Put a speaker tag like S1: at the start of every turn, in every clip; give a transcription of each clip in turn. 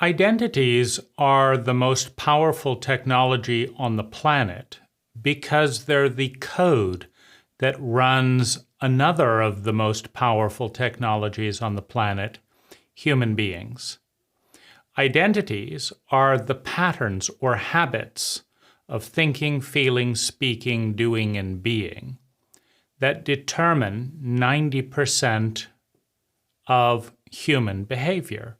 S1: Identities are the most powerful technology on the planet because they're the code that runs another of the most powerful technologies on the planet, human beings. Identities are the patterns or habits of thinking, feeling, speaking, doing, and being that determine 90% of human behavior.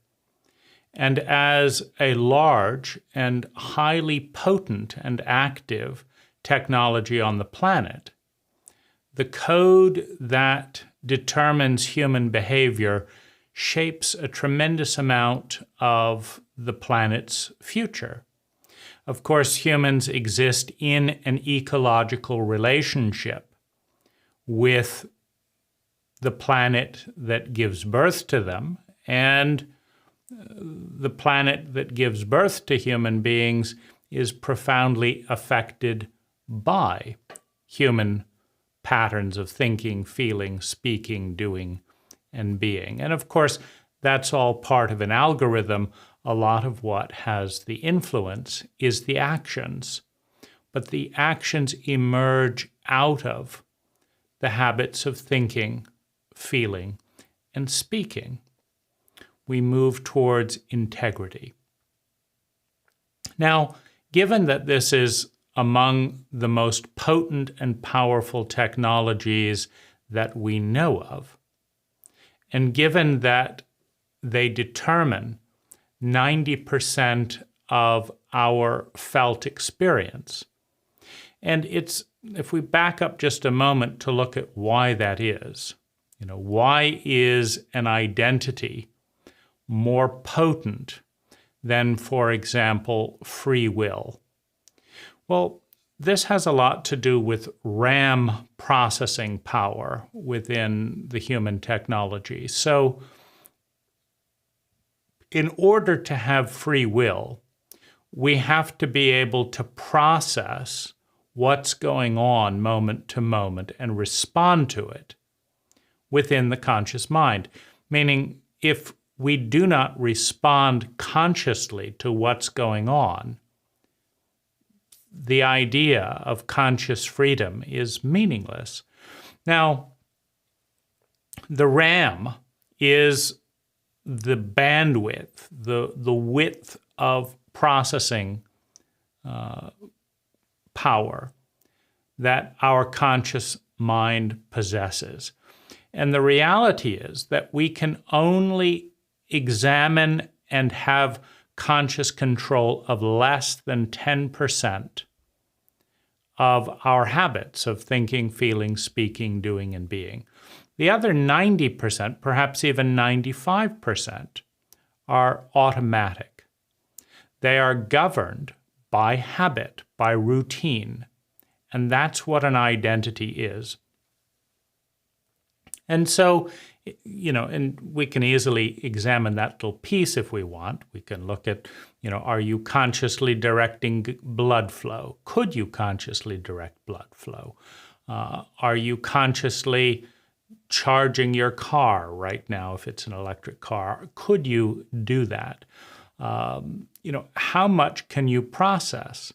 S1: And as a large and highly potent and active technology on the planet, the code that determines human behavior shapes a tremendous amount of the planet's future. Of course, humans exist in an ecological relationship with the planet that gives birth to them, and the planet that gives birth to human beings is profoundly affected by human patterns of thinking, feeling, speaking, doing, and being. And of course, that's all part of an algorithm. A lot of what has the influence is the actions, but the actions emerge out of the habits of thinking, feeling, and speaking. We move towards integrity. Now, given that this is among the most potent and powerful technologies that we know of, and given that they determine 90% of our felt experience, and if we back up just a moment to look at why that is, why is an identity more potent than, for example, free will? Well, this has a lot to do with RAM processing power within the human technology. So, in order to have free will, we have to be able to process what's going on moment to moment and respond to it within the conscious mind. Meaning, if we do not respond consciously to what's going on, the idea of conscious freedom is meaningless. Now, the RAM is the bandwidth, the width of processing power that our conscious mind possesses. And the reality is that we can only examine and have conscious control of less than 10% of our habits of thinking, feeling, speaking, doing, and being. The other 90%, perhaps even 95%, are automatic. They are governed by habit, by routine, and that's what an identity is. And so, and we can easily examine that little piece if we want. We can look at, are you consciously directing blood flow? Could you consciously direct blood flow? Are you consciously charging your car right now if it's an electric car? Could you do that? How much can you process?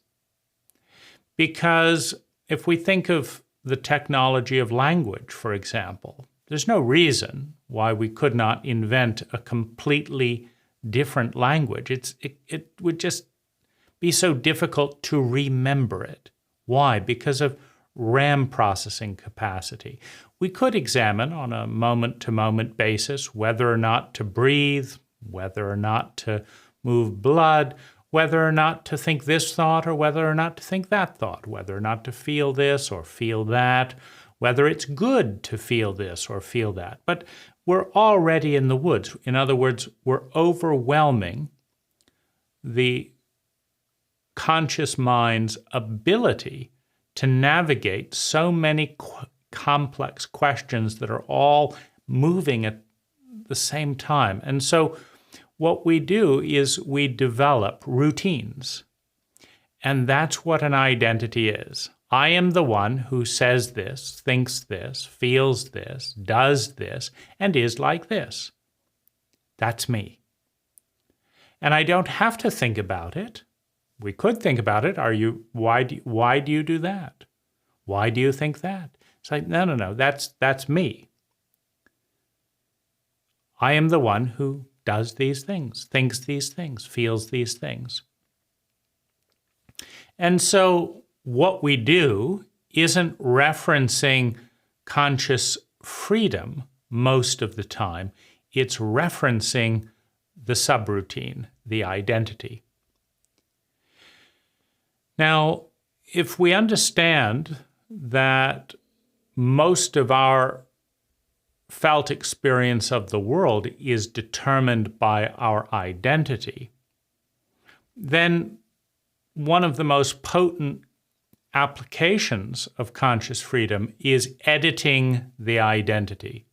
S1: Because if we think of the technology of language, for example, there's no reason why we could not invent a completely different language. It would just be so difficult to remember it. Why? Because of RAM processing capacity. We could examine on a moment-to-moment basis whether or not to breathe, whether or not to move blood, whether or not to think this thought or whether or not to think that thought, whether or not to feel this or feel that, whether it's good to feel this or feel that. But we're already in the woods. In other words, we're overwhelming the conscious mind's ability to navigate so many complex questions that are all moving at the same time. And so what we do is we develop routines. And that's what an identity is. I am the one who says this, thinks this, feels this, does this, and is like this. That's me. And I don't have to think about it. We could think about it. Why do you do that? Why do you think that? It's like, no, that's me. I am the one who does these things, thinks these things, feels these things. And so what we do isn't referencing conscious freedom most of the time. It's referencing the subroutine, the identity. Now, if we understand that most of our felt experience of the world is determined by our identity, then one of the most potent applications of conscious freedom is editing the identity,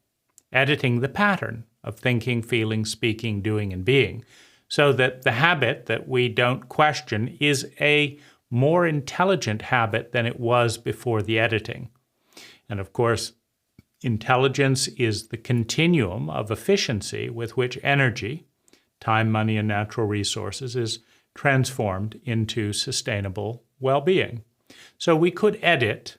S1: editing the pattern of thinking, feeling, speaking, doing, and being, so that the habit that we don't question is a more intelligent habit than it was before the editing. And of course, intelligence is the continuum of efficiency with which energy, time, money, and natural resources, is transformed into sustainable well-being. So we could edit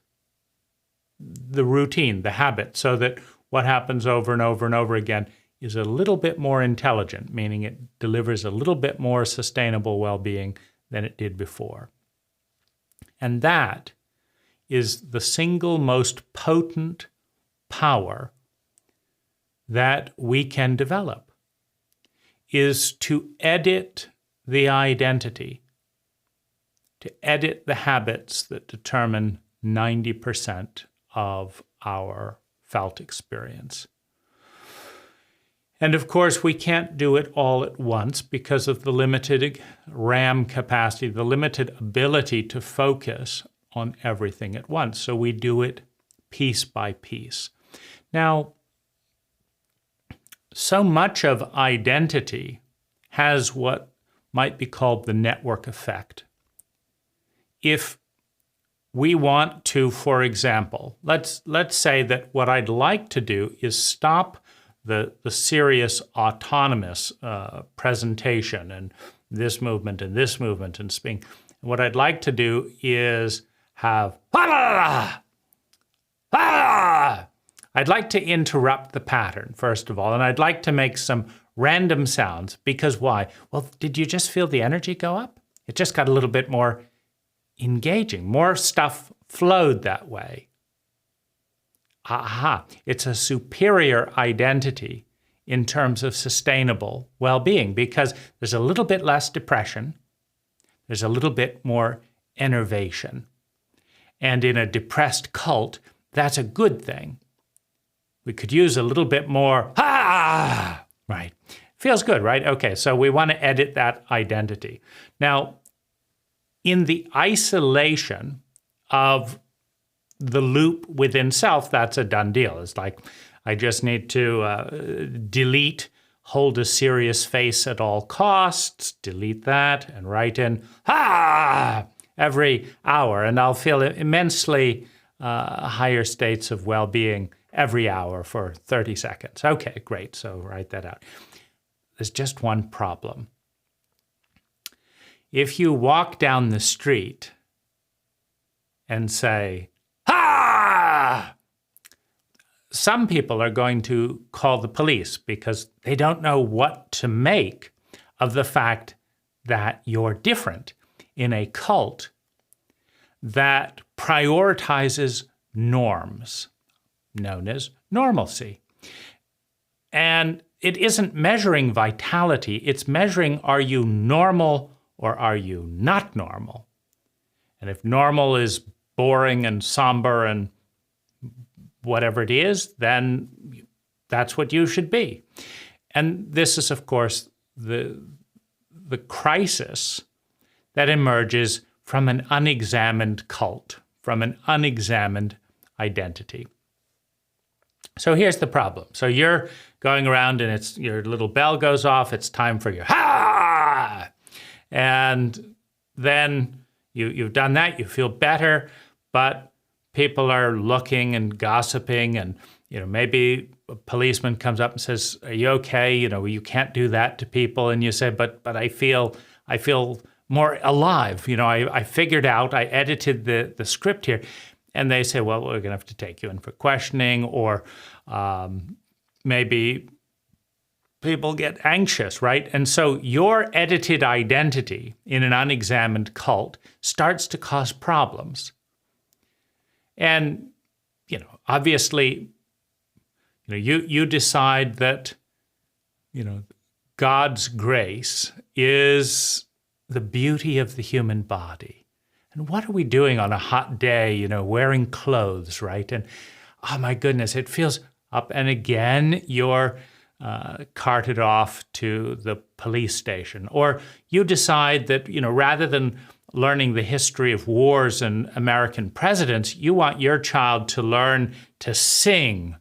S1: the routine, the habit, so that what happens over and over and over again is a little bit more intelligent, meaning it delivers a little bit more sustainable well-being than it did before. And that is the single most potent power that we can develop, is to edit the identity, to edit the habits that determine 90% of our felt experience. And of course, we can't do it all at once because of the limited RAM capacity, the limited ability to focus on everything at once. So we do it piece by piece. Now, so much of identity has what might be called the network effect. If we want to, for example, let's say that what I'd like to do is stop the serious autonomous presentation and this movement and speaking. What I'd like to do is have I'd like to interrupt the pattern, first of all, and I'd like to make some random sounds. Because why? Well, did you just feel the energy go up? It just got a little bit more engaging. More stuff flowed that way. Aha, it's a superior identity in terms of sustainable well-being because there's a little bit less depression, there's a little bit more enervation. And in a depressed cult, that's a good thing. We could use a little bit more, right? Feels good, right? Okay, so we want to edit that identity. Now, in the isolation of the loop within self, that's a done deal. It's like, I just need to delete, hold a serious face at all costs, delete that, and write in, every hour, and I'll feel immensely higher states of well-being every hour for 30 seconds. Okay, great, so write that out. There's just one problem. If you walk down the street and say, some people are going to call the police because they don't know what to make of the fact that you're different in a cult that prioritizes norms, known as normalcy. And it isn't measuring vitality, it's measuring, are you normal or are you not normal? And if normal is boring and somber and whatever it is, then that's what you should be. And this is, of course, the crisis that emerges from an unexamined cult, from an unexamined identity. So here's the problem. So you're going around and your little bell goes off, it's time for your ha! And then you've done that, you feel better, but people are looking and gossiping and maybe a policeman comes up and says, "Are you okay? You can't do that to people." And you say, "But I feel more alive. I figured out. I edited the script here." And they say, "Well, we're going to have to take you in for questioning, or maybe people get anxious, right?" And so your edited identity in an unexamined cult starts to cause problems. And, obviously, you decide that, God's grace is the beauty of the human body. And what are we doing on a hot day, wearing clothes, right? And, oh my goodness, it feels up. And again, you're carted off to the police station. Or you decide that, rather than learning the history of wars and American presidents, you want your child to learn to sing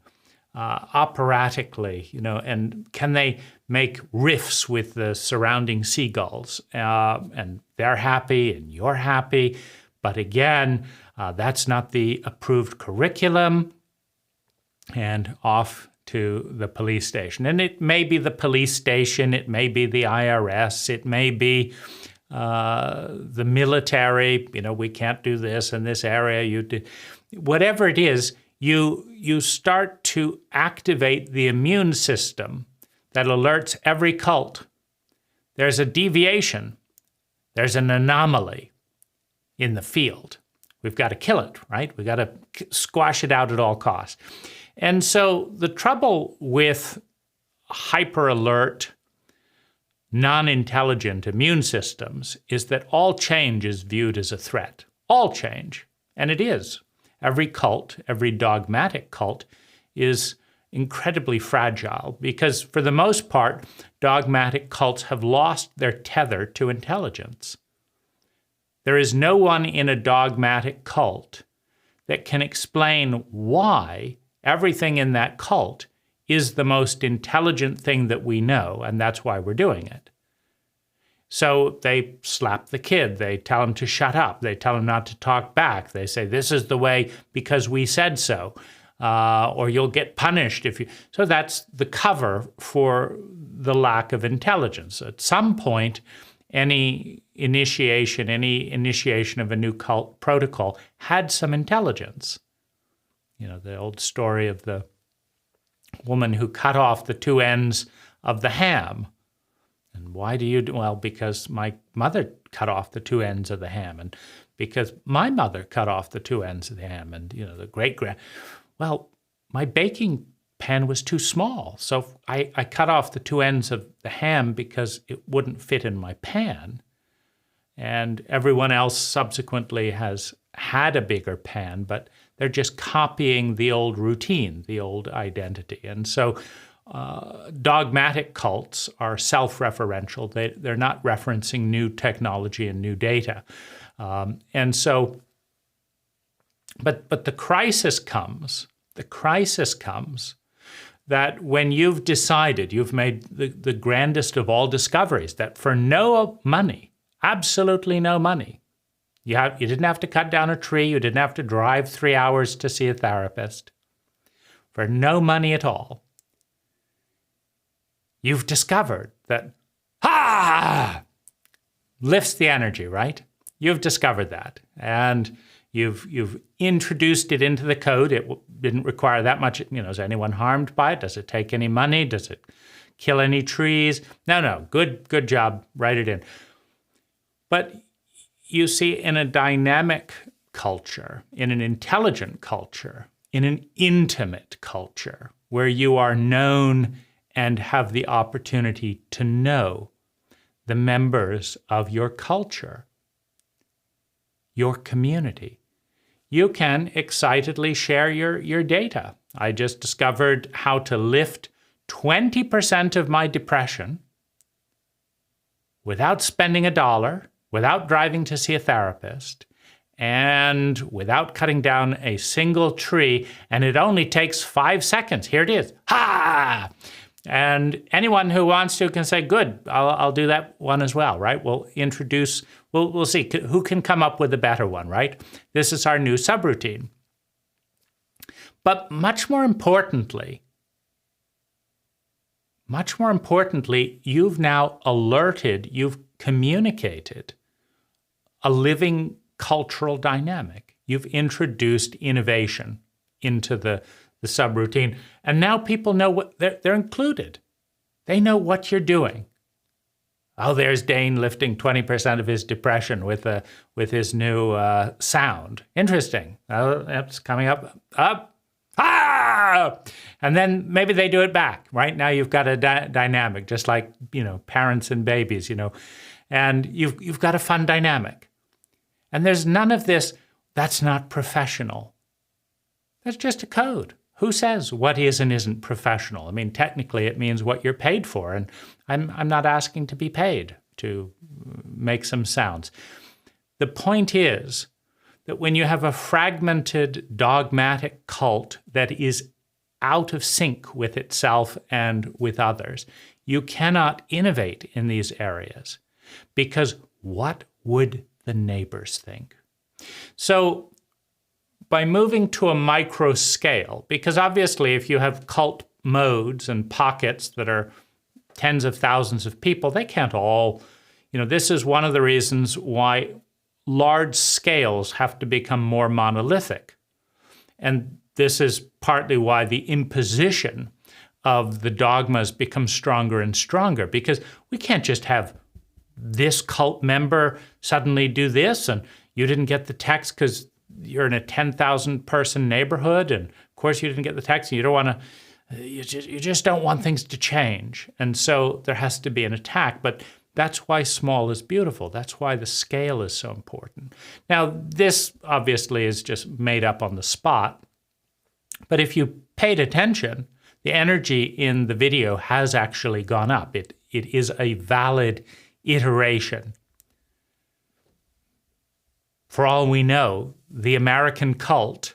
S1: operatically, and can they make riffs with the surrounding seagulls? And they're happy and you're happy. But again, that's not the approved curriculum. And off to the police station. And it may be the police station, it may be the IRS, it may be the military. We can't do this in this area. You do whatever it is. You start to activate the immune system that alerts every cult. There's a deviation. There's an anomaly in the field. We've got to kill it, right? We've got to squash it out at all costs. And so the trouble with hyper-alert, non-intelligent immune systems is that all change is viewed as a threat. All change. And it is. Every cult, every dogmatic cult is incredibly fragile because, for the most part, dogmatic cults have lost their tether to intelligence. There is no one in a dogmatic cult that can explain why everything in that cult is the most intelligent thing that we know, and that's why we're doing it. So they slap the kid. They tell him to shut up. They tell him not to talk back. They say, "This is the way because we said so," or "You'll get punished if you." So that's the cover for the lack of intelligence. At some point, any initiation of a new cult protocol had some intelligence. The old story of the woman who cut off the two ends of the ham. And why do you do? Well, because my mother cut off the two ends of the ham, and because my mother cut off the two ends of the ham, and the great-grand. Well, my baking pan was too small, so I cut off the two ends of the ham because it wouldn't fit in my pan. And everyone else subsequently has had a bigger pan, but they're just copying the old routine, the old identity. And so dogmatic cults are self-referential. They're not referencing new technology and new data. And so, but the crisis comes that when you've decided, you've made the grandest of all discoveries, that for no money, absolutely no money, you didn't have to cut down a tree, you didn't have to drive 3 hours to see a therapist, for no money at all, you've discovered that, lifts the energy, right? You've discovered that, and you've introduced it into the code. It didn't require that much. Is anyone harmed by it? Does it take any money? Does it kill any trees? No. Good job. Write it in. But you see, in a dynamic culture, in an intelligent culture, in an intimate culture, where you are known and have the opportunity to know the members of your culture, your community, you can excitedly share your data. I just discovered how to lift 20% of my depression without spending $1, without driving to see a therapist, and without cutting down a single tree, and it only takes 5 seconds. Here it is. And anyone who wants to can say, "Good, I'll do that one as well," right? We'll see who can come up with a better one, right? This is our new subroutine. But much more importantly, much more importantly, you've now alerted, you've communicated a living cultural dynamic. You've introduced innovation into the subroutine. And now people know what they're included. They know what you're doing. Oh, there's Dane lifting 20% of his depression with his new sound. Interesting. Oh, it's coming up. And then maybe they do it back. Right now, you've got a dynamic, just like parents and babies. And you've got a fun dynamic. And there's none of this. That's not professional. That's just a code. Who says what is and isn't professional? I mean, technically, it means what you're paid for, and I'm not asking to be paid to make some sounds. The point is that when you have a fragmented, dogmatic cult that is out of sync with itself and with others, you cannot innovate in these areas, because what would the neighbors think? So by moving to a micro scale, because obviously if you have cult modes and pockets that are tens of thousands of people, they can't all, this is one of the reasons why large scales have to become more monolithic. And this is partly why the imposition of the dogmas becomes stronger and stronger, because we can't just have this cult member suddenly do this, and you didn't get the text because you're in a 10,000 person neighborhood, and of course you didn't get the text, and you don't want to, you just don't want things to change. And so there has to be an attack, but that's why small is beautiful. That's why the scale is so important. Now, this obviously is just made up on the spot, but if you paid attention, the energy in the video has actually gone up. It is a valid iteration. For all we know, the American cult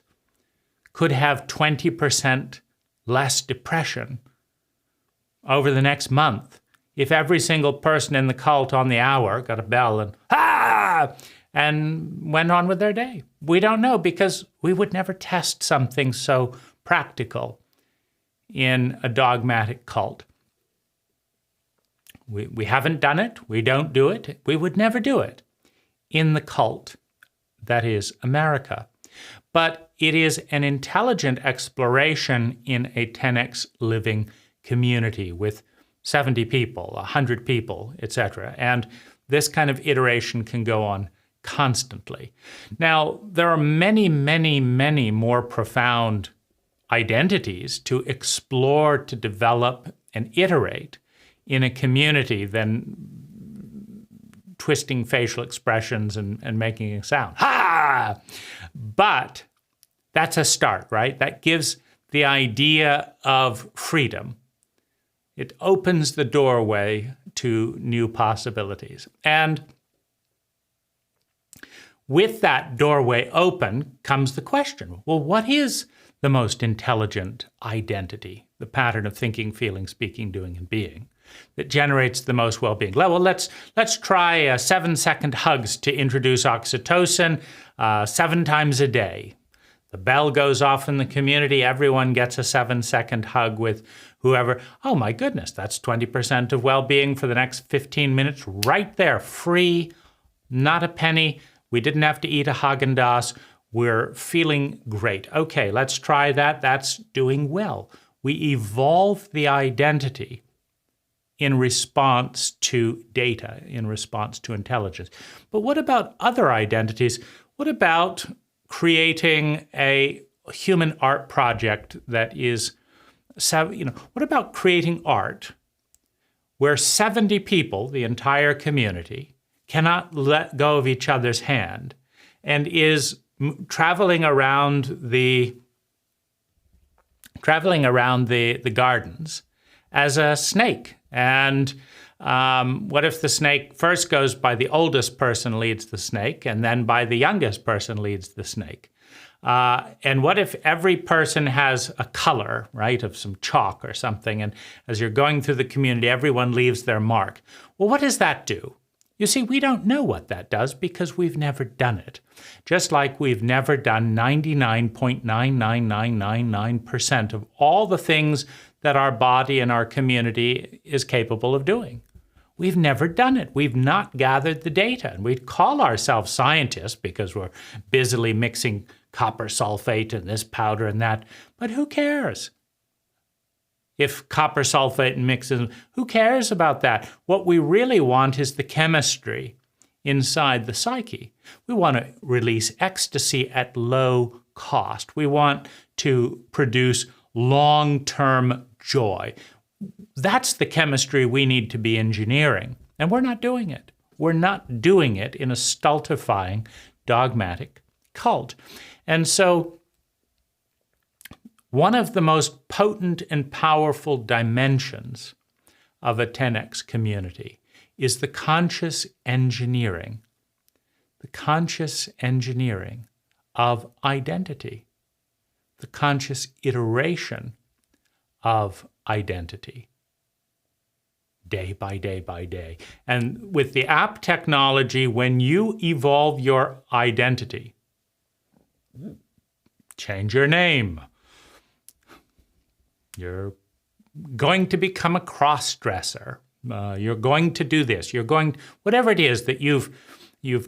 S1: could have 20% less depression over the next month if every single person in the cult on the hour got a bell and went on with their day. We don't know, because we would never test something so practical in a dogmatic cult. We haven't done it. We don't do it. We would never do it in the cult that is America. But it is an intelligent exploration in a 10x living community with 70 people, 100 people, etc. And this kind of iteration can go on constantly. Now, there are many, many, many more profound identities to explore, to develop, and iterate in a community than twisting facial expressions and making a sound. Ha! But that's a start, right? That gives the idea of freedom. It opens the doorway to new possibilities. And with that doorway open comes the question, well, what is the most intelligent identity, the pattern of thinking, feeling, speaking, doing, and being that generates the most well-being? Well, let's try 7-second hugs to introduce oxytocin 7 times a day. The bell goes off in the community. Everyone gets a 7-second hug with whoever. Oh my goodness, that's 20% of well-being for the next 15 minutes right there, free, not a penny. We didn't have to eat a Haagen-Dazs. We're feeling great. Okay, let's try that. That's doing well. We evolve the identity in response to data, in response to intelligence. But what about other identities? What about creating a human art project that is, what about creating art where 70 people, the entire community, cannot let go of each other's hand and is traveling around the gardens as a snake? And what if the snake first goes by the oldest person leads the snake, and then by the youngest person leads the snake? And what if every person has a color, right, of some chalk or something, and as you're going through the community, everyone leaves their mark? Well, what does that do? You see, we don't know what that does because we've never done it. Just like we've never done 99.99999% of all the things that our body and our community is capable of doing. We've never done it. We've not gathered the data. And we call ourselves scientists because we're busily mixing copper sulfate and this powder and that. But who cares? If copper sulfate mixes, who cares about that? What we really want is the chemistry inside the psyche. We want to release ecstasy at low cost. We want to produce long-term joy. That's the chemistry we need to be engineering, and we're not doing it. We're not doing it in a stultifying, dogmatic cult. And so one of the most potent and powerful dimensions of a 10X community is the conscious engineering of identity, the conscious iteration of identity, day by day by day. And with the app technology, when you evolve your identity, change your name, you're going to become a cross-dresser. You're going to do this. You're going, whatever it is that you've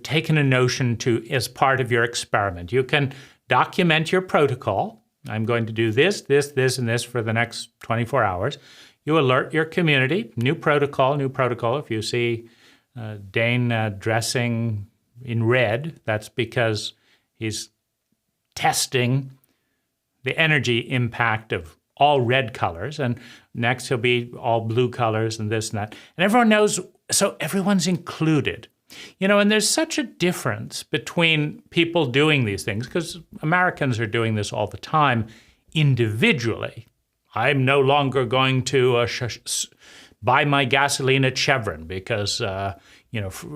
S1: taken a notion to as part of your experiment. You can document your protocol. I'm going to do this, this, this, and this for the next 24 hours. You alert your community, new protocol. If you see Dane dressing in red, that's because he's testing the energy impact of all red colors, and next he'll be all blue colors and this and that. And everyone knows, so everyone's included. You know, and there's such a difference between people doing these things, because Americans are doing this all the time individually. I'm no longer going to buy my gasoline at Chevron because,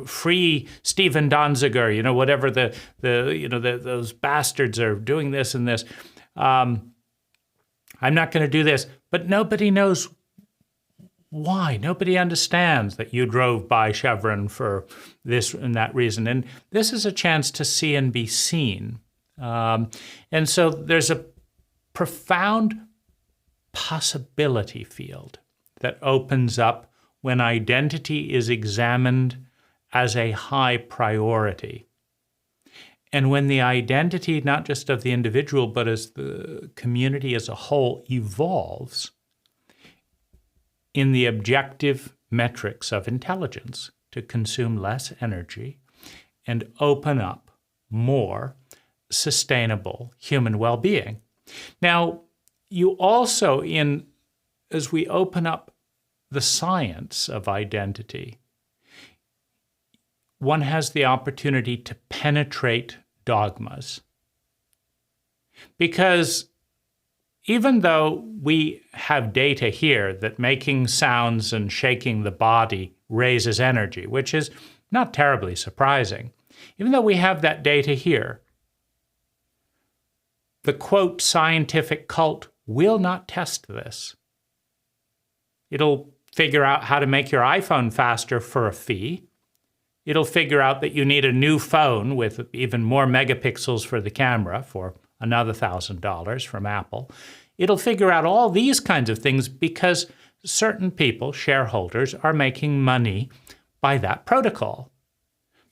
S1: free Steven Donziger, whatever those bastards are doing this and this. I'm not going to do this, but nobody knows why. Nobody understands that you drove by Chevron for this and that reason. And this is a chance to see and be seen. And so there's a profound possibility field that opens up when identity is examined as a high priority. And when the identity, not just of the individual, but as the community as a whole evolves in the objective metrics of intelligence to consume less energy and open up more sustainable human well-being. Now, you also, as we open up the science of identity, one has the opportunity to penetrate dogmas. Because even though we have data here that making sounds and shaking the body raises energy, which is not terribly surprising, even though we have that data here, the quote scientific cult will not test this. It'll figure out how to make your iPhone faster for a fee. It'll figure out that you need a new phone with even more megapixels for the camera for another $1,000 from Apple. It'll figure out all these kinds of things because certain people, shareholders, are making money by that protocol.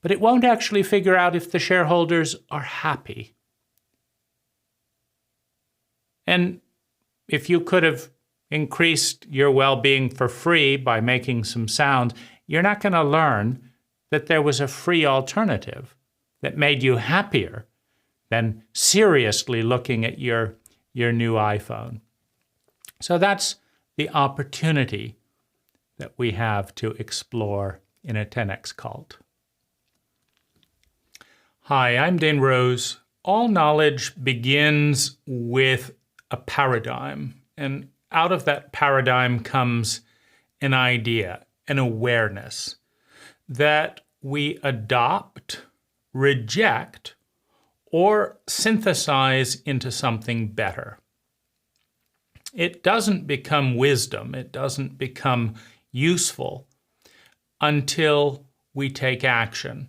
S1: But it won't actually figure out if the shareholders are happy. And if you could have increased your well-being for free by making some sounds, you're not going to learn that there was a free alternative that made you happier than seriously looking at your new iPhone. So that's the opportunity that we have to explore in a 10X cult. Hi, I'm Dane Rose. All knowledge begins with a paradigm, and out of that paradigm comes an idea, an awareness that we adopt, reject, or synthesize into something better. It doesn't become wisdom, it doesn't become useful until we take action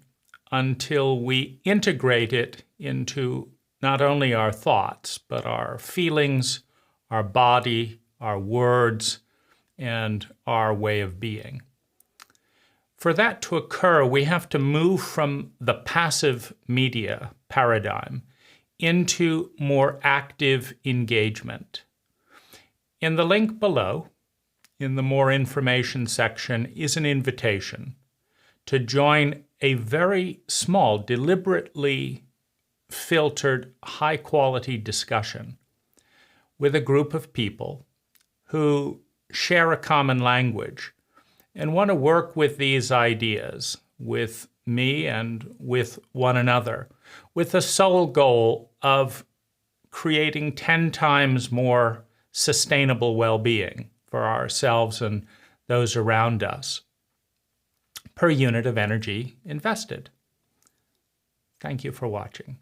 S1: until we integrate it into not only our thoughts, but our feelings, our body, our words, and our way of being. For that to occur, we have to move from the passive media paradigm into more active engagement. In the link below, in the More Information section, is an invitation to join a very small, deliberately filtered, high-quality discussion with a group of people who share a common language and want to work with these ideas, with me and with one another, with the sole goal of creating 10 times more sustainable well-being for ourselves and those around us per unit of energy invested. Thank you for watching.